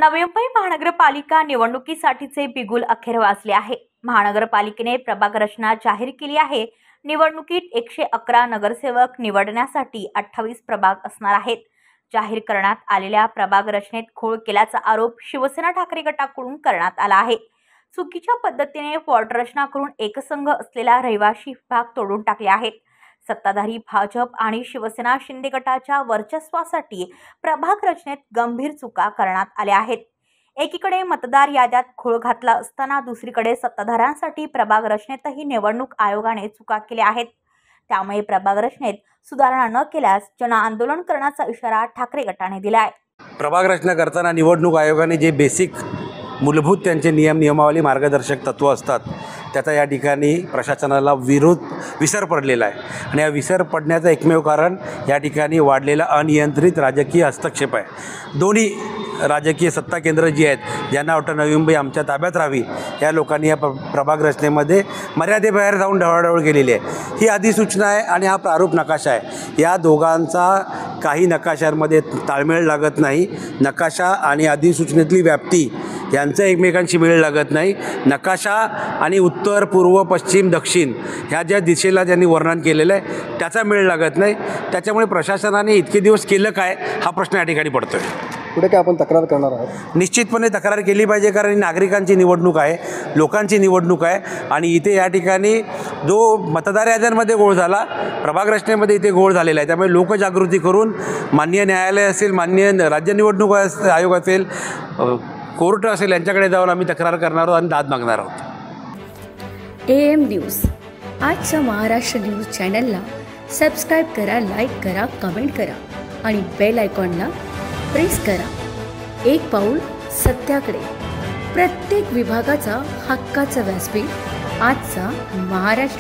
नवी मुंबई महानगरपालिका निवडणुकीसाठीचे बिगुल अखेर वाजले आहे। महानगरपालिकेने प्रभाग रचना जाहीर केली आहे। निवडणुकीत 111 नगरसेवक निवडण्यासाठी 28 प्रभाग असणार आहेत। जाहीर करण्यात आलेल्या प्रभाग रचनेत घोळ केल्याचा आरोप शिवसेना ठाकरे गटाकडून करण्यात आला आहे। चुकीच्या पद्धतीने वॉर्ड रचना करून एकसंघ असलेला रहिवासी विभाग तोडून टाकले आहेत। सत्ताधारी भाजप आणि शिवसेना शिंदे गटाच्या वर्चस्वासाठी प्रभाग रचनेत गंभीर चुका करण्यात आल्या आहेत। एकीकडे मतदार याद्यात घोळ घातला असताना दुसरीकडे सत्ताधाऱ्यांसाठी प्रभाग रचनेतही निवडणूक आयोगाने चुका केल्या आहेत। त्यामुळे प्रभाग रचनेत सुधारणा न केल्यास जन आंदोलन करण्याचा इशारा ठाकरे गटाने दिला आहे। प्रभाग रचना करताना निवडणूक आयोगाने जे बेसिक मूलभूत त्यांचे नियमावली मार्गदर्शक तत्त्व असतात त्याचा या ठिकाणी प्रशासनाला विसर पडलेला आहे आणि या विसर पडण्याचं एकमेव कारण या ठिकाणी वाढलेला अनियंत्रित राजकीय हस्तक्षेप आहे। दोन्ही राजकीय सत्ता केंद्र जी आहेत ज्यांना वाटतं नवी मुंबई आमच्या ताब्यात राहावी, या लोकांनी या प्रभाग रचनेमध्ये मर्यादेबाहेर जाऊन ढवळाढवळ केलेली आहे। ही अधिसूचना आहे आणि हा प्रारूप नकाशा आहे। या दोघांचा काही नकाशांमध्ये ताळमेळ लागत नाही। नकाशा आणि अधिसूचनेतली व्याप्ती यांचं एकमेकांशी मेळ लागत नाही। नकाशा आणि उत्तर, पूर्व, पश्चिम, दक्षिण ह्या ज्या दिशेला ज्यांनी वर्णन केलेलं आहे त्याचा मेळ लागत नाही। त्याच्यामुळे प्रशासनाने इतके दिवस केलं काय हा प्रश्न या ठिकाणी पडतो आहे। पुढे काय आपण तक्रार करणार आहोत? निश्चितपणे तक्रार केली पाहिजे, कारण नागरिकांची निवडणूक आहे, लोकांची निवडणूक आहे आणि इथे या ठिकाणी जो मतदार याद्यांमध्ये घोळ झाला, प्रभाग रचनेमध्ये इथे घोळ झालेला आहे। त्यामुळे लोकजागृती करून माननीय न्यायालय असेल, माननीय राज्य निवडणूक आयोग असेल, कोर्ट असेल, यांच्याकडे जाऊन आम्ही तक्रार करणार आहोत आणि दाद मागणार आहोत। AM न्यूज आजच्या महाराष्ट्र न्यूज चॅनलला सबस्क्राईब करा, लाईक करा, कमेंट करा आणि बेल आयकॉनला प्रेस करा। एक पाऊल सत्याकडे, प्रत्येक विभागाचा हक्काचा व्यासपीठ आजचा महाराष्ट्र